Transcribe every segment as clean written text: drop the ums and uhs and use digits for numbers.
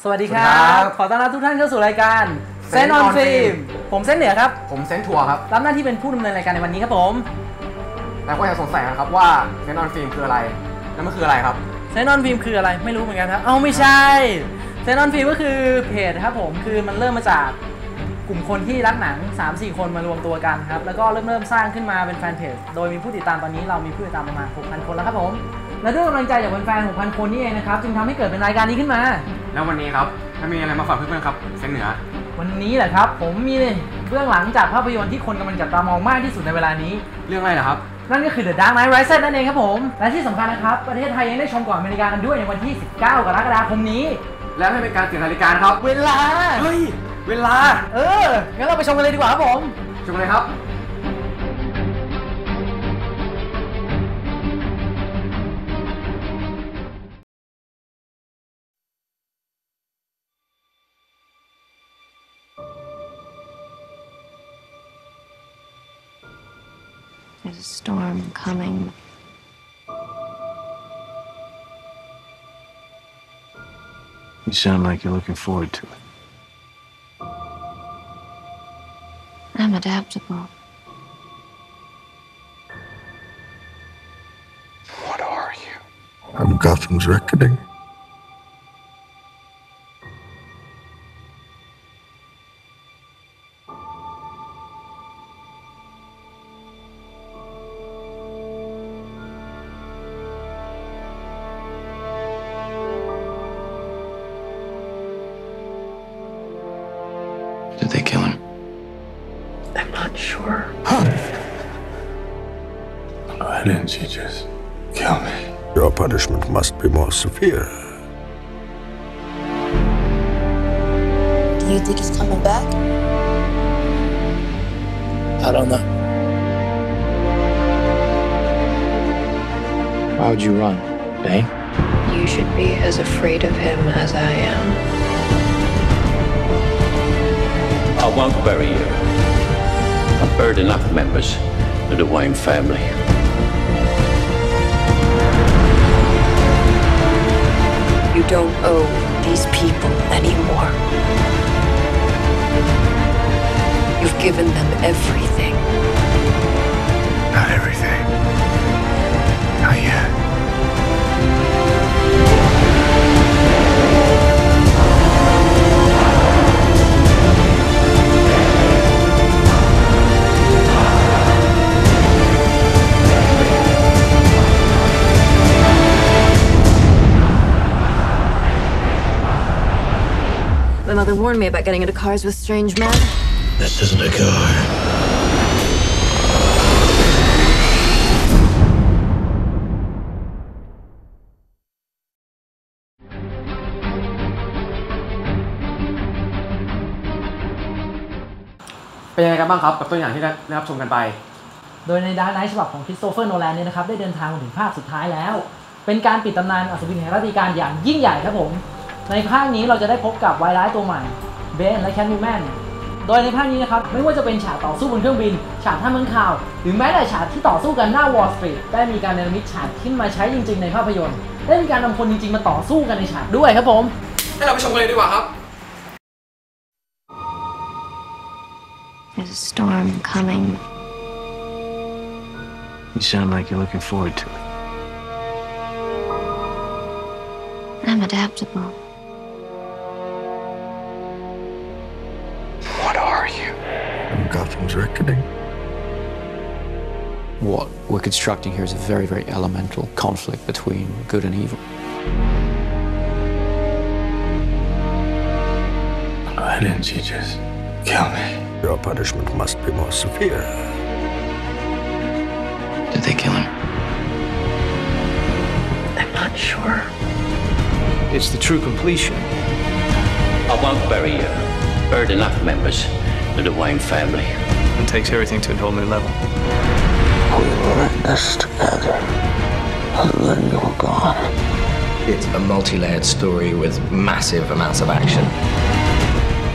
สวัสดีครับขอต้อนรับทุกท่านเข้าสู่รายการเซนออนฟิล์มผมเซนเหนือครับผมเซนทัวร์ครับรับหน้าที่เป็นผู้ดำเนินรายการในวันนี้ครับผมแล้วก็ยังสงสัยนะครับว่าเซนออนฟิล์มคืออะไรแล้วมันคืออะไรครับเซนออนฟิล์มคืออะไรไม่รู้เหมือนกันครับไม่ใช่เซนออนฟิล์มก็คือเพจครับผมคือมันเริ่มมาจากกลุ่มคนที่รักหนัง 3-4 คนมารวมตัวกันครับแล้วก็เริ่มสร้างขึ้นมาเป็นแฟนเพจโดยมีผู้ติดตามตอนนี้เรามีผู้ติดตามประมาณ 6,000 คนแล้วครับผมและด้วยกำลังใจจากแฟนๆ 6,000 คนนี่เองนะครับจึงทำให้เกิดเป็นรายการนี้ขึ้นมาแล้ววันนี้ครับถ้ามีอะไรมาฝากเพื่อนๆครับเซนเหนือวันนี้แหละครับผมมีเบื้องหลังจากภาพยนตร์ที่คนกำลังจับตามองมากที่สุดในเวลานี้เรื่องอะไรเหรอครับนั่นก็คือ The Dark Knight Rises นั่นเองครับผมและที่สำคัญนะครับประเทศไทยยังได้ชมก่อนอเมริกากันด้วยในวันที่ 19 กรกฎาคมนี้แล้วให้เป็นการเสียนาฬิกาครับเวลาเฮ้ยเวลางั้นเราไปชมกันเลยดีกว่าครับผมชมเลยครับThere's a storm coming. You sound like you're looking forward to it. I'm adaptable. What are you? I'm Gotham's reckoning. Did they kill him? I'm not sure. Why didn't you just kill me? Your punishment must be more severe. Do you think he's coming back? I don't know. Why would you run, Bane? You should be as afraid of him as I am. I won't bury you. I've buried enough members of the Wayne family. You don't owe these people anymore. You've given them everything. Not everything. Not yet. My mother warned me about getting into cars with strange men. This isn't a car. เป็นยังไงกันบ้างครับกับตัวอย่างที่ได้รับชมกันไปโดยใน Dark Knight ฉบับของคริสโตเฟอร์โนแลนเนี่ยนะครับได้เดินทางมาถึงภาคสุดท้ายแล้วเป็นการปิดตำนานอัศวินแห่งราชการอย่างยิ่งใหญ่ครับผมในภาคนี้เราจะได้พบกับวายร้ายตัวใหม่เบนและแคทวูแมนโดยในภาคนี้นะครับไม่ว่าจะเป็นฉากต่อสู้บนเครื่องบินฉากท่าเมืองข่าวหรือแม้แต่ฉากที่ต่อสู้กันหน้าวอลล์สตรีทได้มีการเนรมิตฉากขึ้นมาใช้จริงๆในภาพยนตร์ได้มีการนำคนจริงๆมาต่อสู้กันในฉากด้วยครับผมให้เราไปชมกันเลยดีกว่าครับ There's a storm coming. You sound like you're looking forward to it. I'm adaptable. What are you? I'm Gotham's reckoning. What we're constructing here is a very, very elemental conflict between good and evil. Why didn't you just kill me? Your punishment must be more severe. Did they kill him? I'm not sure. It's the true completion. I won't bury you. Buried enough members of the Wayne family. It takes everything to a whole new level. We were in this together, and then you were gone. It's a multi-layered story with massive amounts of action.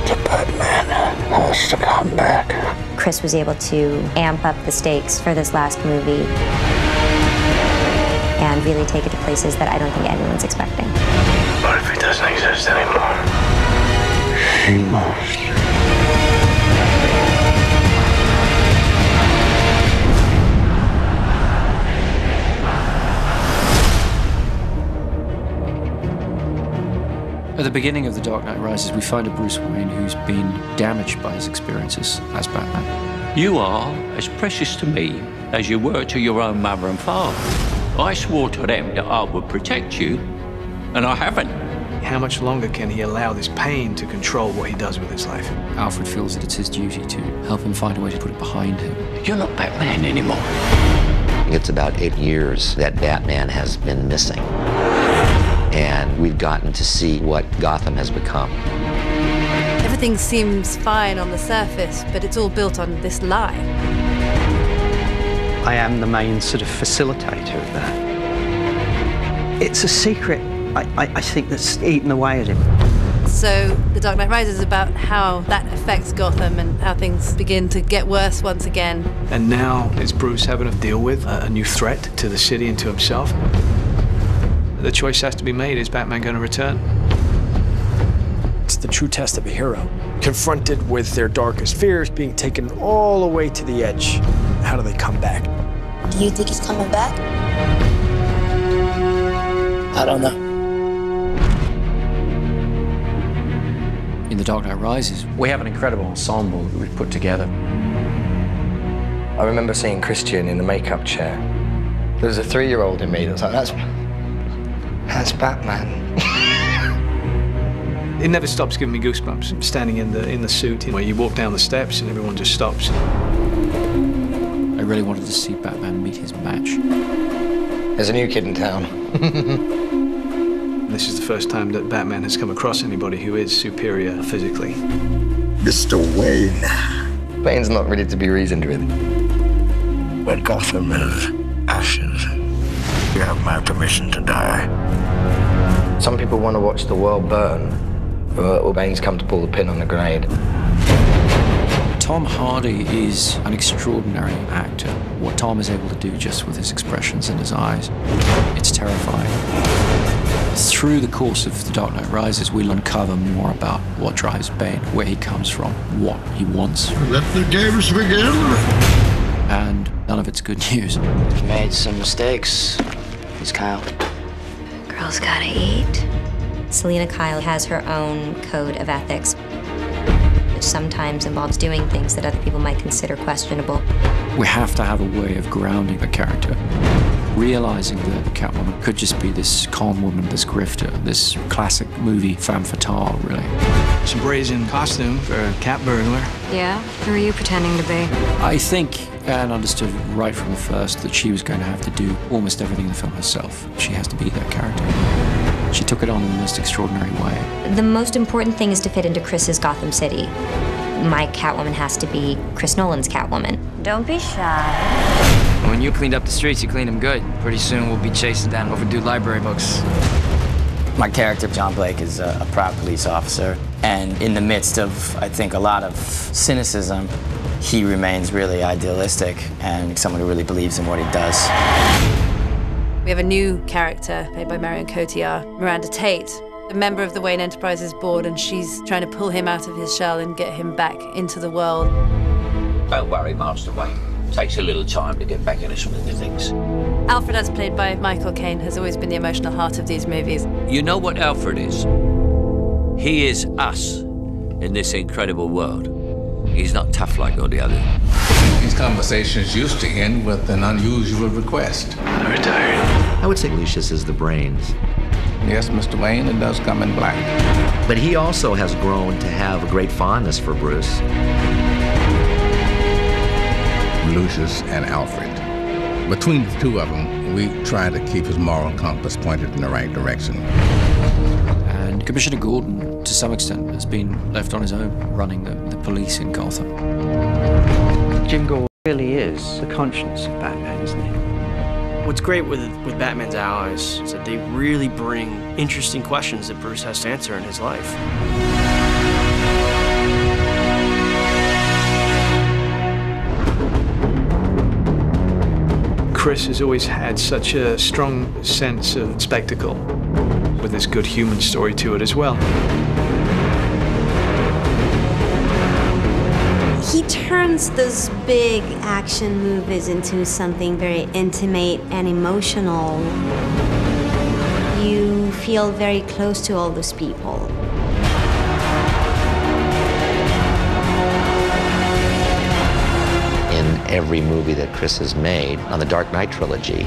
The Batman has to come back. Chris was able to amp up the stakes for this last movie and really take it to places that I don't think anyone's expecting. What if he doesn't exist anymore? he must. At the beginning of The Dark Knight Rises, we find a Bruce Wayne who's been damaged by his experiences as Batman. You are as precious to me as you were to your own mother and father. I swore to them that I would protect you, and I haven't. How much longer can he allow this pain to control what he does with his life? Alfred feels that it's his duty to help him find a way to put it behind him. You're not Batman anymore. It's about 8 years that Batman has been missing. And we've gotten to see what Gotham has become. Everything seems fine on the surface, but it's all built on this lie. I am the main sort of facilitator of that. It's a secret, I think, that's eaten away at him. So The Dark Knight Rises is about how that affects Gotham and how things begin to get worse once again. And now is Bruce having to deal with a new threat to the city and to himself? The choice has to be made. Is Batman going to return? It's the true test of a hero. Confronted with their darkest fears, being taken all the way to the edge. How do they come back? Do you think he's coming back? I don't know. In The Dark Knight Rises, We have an incredible ensemble that we've put together. I remember seeing Christian in the makeup chair. There was a 3-year-old in me that was like, that's Batman. It never stops giving me goosebumps. Standing in the suit, where you walk down the steps and everyone just stops. I really wanted to see Batman meet his match. There's a new kid in town. This is the first time that Batman has come across anybody who is superior physically. Mr. Wayne. Bane's not ready to be reasoned with. When Gotham is ashes, you have my permission to die. Some people want to watch the world burn, but Bane's come to pull the pin on the grenade. Tom Hardy is an extraordinary actor. What Tom is able to do just with his expressions and his eyes, it's terrifying. Through the course of The Dark Knight Rises, we'll uncover more about what drives Bane, where he comes from, what he wants. Let the games begin. And none of it's good news. We've made some mistakes. It's Kyle. Girls gotta eat. Selena Kyle has her own code of ethics, which sometimes involves doing things that other people might consider questionable. We have to have a way of grounding the character, realizing that Catwoman could just be this calm woman, this grifter, this classic movie femme fatale, really. It's a brazen costume for a cat burglar. Yeah? Who are you pretending to be? I think Anne understood right from the first that she was going to have to do almost everything in the film herself. She has to be that character. She took it on in the most extraordinary way. The most important thing is to fit into Chris's Gotham City. My Catwoman has to be Chris Nolan's Catwoman. Don't be shy. When you cleaned up the streets, you cleaned them good. Pretty soon we'll be chasing down overdue library books. My character, John Blake, is a proud police officer. And in the midst of, I think, a lot of cynicism, he remains really idealistic and someone who really believes in what he does. We have a new character played by Marion Cotillard, Miranda Tate, a member of the Wayne Enterprises board, and she's trying to pull him out of his shell and get him back into the world. Don't worry, Master Wayne. Takes a little time to get back into some of the things. Alfred, as played by Michael Caine, has always been the emotional heart of these movies. You know what Alfred is? He is us in this incredible world. He's not tough like all the others. These conversations used to end with an unusual request. I'm retired. I would say Lucius is the brains. Yes, Mr. Wayne, it does come in black. But he also has grown to have a great fondness for Bruce. Lucius and Alfred. Between the two of them, we try to keep his moral compass pointed in the right direction. And Commissioner Gordon, to some extent, has been left on his own running the police in Gotham. Jim Gordon really is the conscience of Batman, isn't he? What's great with Batman's allies is that they really bring interesting questions that Bruce has to answer in his life. Chris has always had such a strong sense of spectacle, with this good human story to it as well. turns those big action movies into something very intimate and emotional. You feel very close to all those people. In every movie that Chris has made on the Dark Knight trilogy,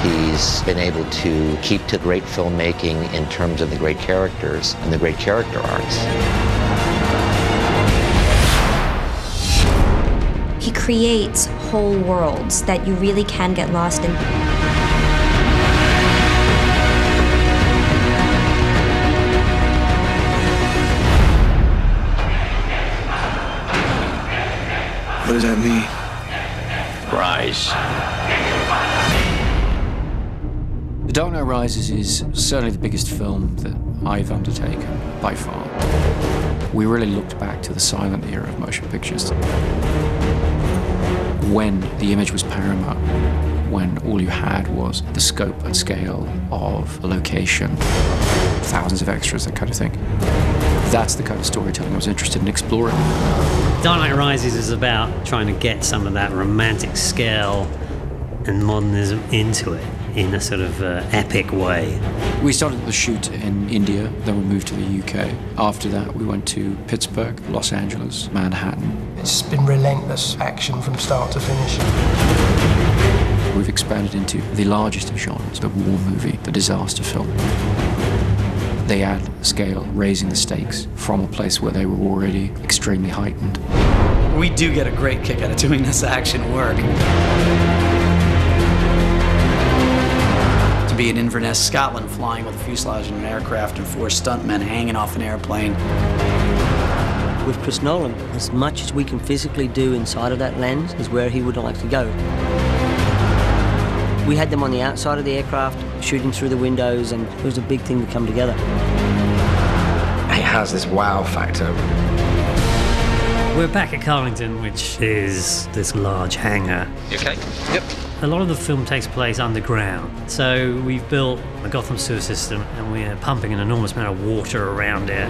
he's been able to keep to great filmmaking in terms of the great characters and the great character arcs. He creates whole worlds that you really can get lost in. What does that mean? Rise. The Dark Knight Rises is certainly the biggest film that I've undertaken, by far. We really looked back to the silent era of motion pictures, when the image was paramount, when all you had was the scope and scale of a location, thousands of extras, that kind of thing. That's the kind of storytelling I was interested in exploring. Dark Knight Rises is about trying to get some of that romantic scale and modernism into it in a sort of epic way. We started the shoot in India, then we moved to the UK. After that, we went to Pittsburgh, Los Angeles, Manhattan. It's been relentless action from start to finish. We've expanded into the largest of genres, the war movie, the disaster film. They add scale, raising the stakes from a place where they were already extremely heightened. We do get a great kick out of doing this action work. To be in Inverness, Scotland, flying with a fuselage in an aircraft and 4 stuntmen hanging off an airplane. With Chris Nolan, as much as we can physically do inside of that lens is where he would like to go. We had them on the outside of the aircraft, shooting through the windows, and it was a big thing to come together. It has this wow factor. We're back at Carlington, which is this large hangar. You okay? Yep. A lot of the film takes place underground, so we've built a Gotham sewer system and we're pumping an enormous amount of water around it.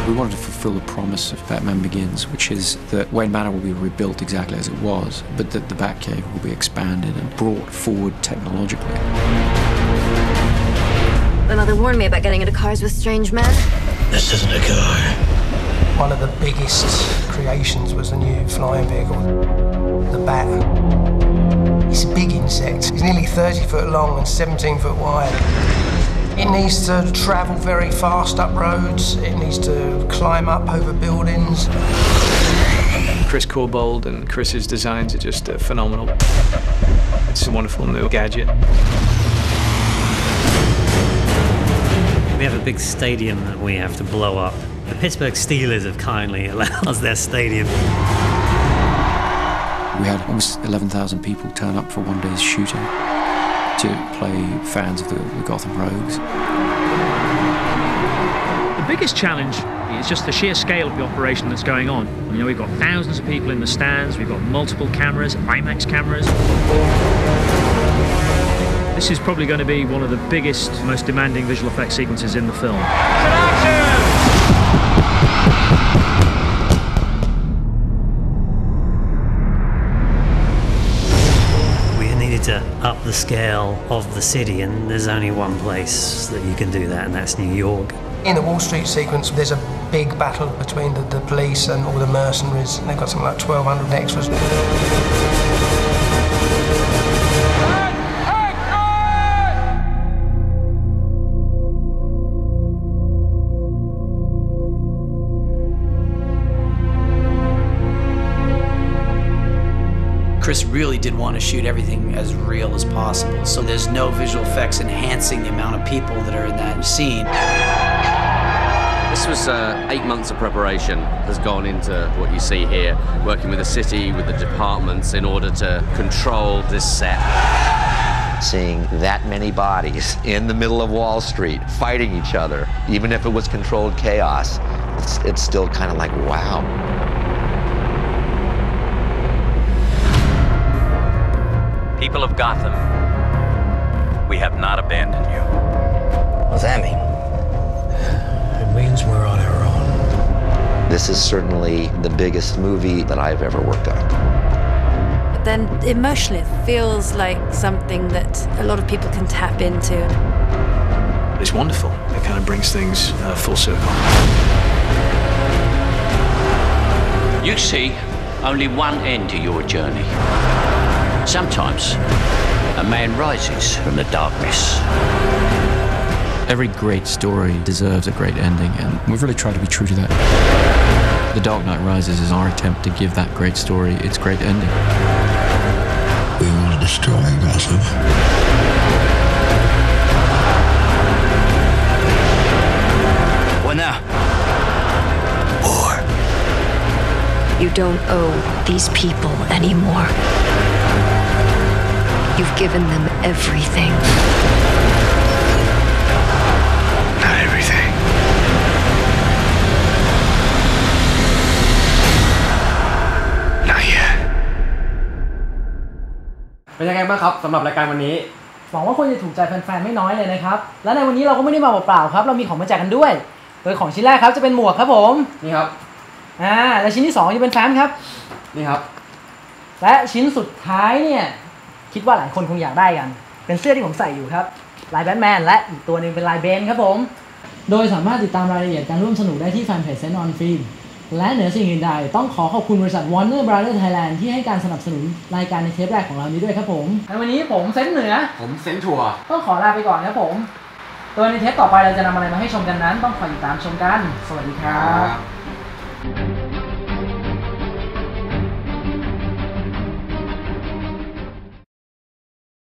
We wanted to fulfill the promise of Batman Begins, which is that Wayne Manor will be rebuilt exactly as it was, but that the Batcave will be expanded and brought forward technologically. My mother warned me about getting into cars with strange men. This isn't a car. One of the biggest creations was the new flying vehicle, the Bat. It's a big insect. It's nearly 30 foot long and 17 foot wide. It needs to travel very fast up roads. It needs to climb up over buildings. Chris Corbould and Chris's designs are just phenomenal. It's a wonderful new gadget. We have a big stadium that we have to blow up. The Pittsburgh Steelers have kindly allowed us their stadium. We had almost 11,000 people turn up for one day's shooting to play fans of the Gotham Rogues. The biggest challenge is just the sheer scale of the operation that's going on. You know, we've got thousands of people in the stands, we've got multiple cameras, IMAX cameras. This is probably going to be one of the biggest, most demanding visual effects sequences in the film. To up the scale of the city, and there's only one place that you can do that, and that's New York. In the Wall Street sequence, there's a big battle between the police and all the mercenaries, and they've got something like 1,200 extras. Chris really did want to shoot everything as real as possible, so there's no visual effects enhancing the amount of people that are in that scene. This was 8 months of preparation has gone into what you see here, working with the city, with the departments in order to control this set. Seeing that many bodies in the middle of Wall Street fighting each other, even if it was controlled chaos, it's still kind of like, wow. People of Gotham, we have not abandoned you. What does that mean? It means we're on our own. This is certainly the biggest movie that I've ever worked on. But then emotionally, it feels like something that a lot of people can tap into. It's wonderful. It kind of brings things full circle. You see only one end to your journey. Sometimes a man rises from the darkness. Every great story deserves a great ending, and we've really tried to be true to that. The Dark Knight Rises is our attempt to give that great story its great ending. We will destroy Gotham. What now? War. You don't owe these people anymore. You've given them everything. Not everything. Not yet. เป็นยังไงบ้างครับสำหรับรายการวันนี้หวังว่าคงจะถูกใจแฟนๆไม่น้อยเลยนะครับและในวันนี้เราก็ไม่ได้มาเปล่าๆครับเรามีของมาแจกกันด้วยโดยของชิ้นแรกครับจะเป็นหมวกครับผมนี่ครับและชิ้นที่2จะเป็นแฟ้มครับนี่ครับและชิ้นสุดท้ายเนี่ยคิดว่าหลายคนคงอยากได้กันเป็นเสื้อที่ผมใส่อยู่ครับลายแบทแมนและอีกตัวนึงเป็นลายเบนครับผมโดยสามารถติดตามรายละเอียดการร่วมสนุกได้ที่แฟนเพจเซนออนฟิล์มและเหนือสิ่งอื่นใดต้องขอบคุณบริษัท Warner Brothers Thailand ที่ให้การสนับสนุนรายการในเทปแรกของเรานี้ด้วยครับผมในวันนี้ผมเซนเหนือผมเซนทัวร์ต้องขอลาไปก่อนครับผมโดยในเทปต่อไปเราจะนำอะไรมาให้ชมกันนั้นต้องคอยติดตามชมกันสวัสดีครับ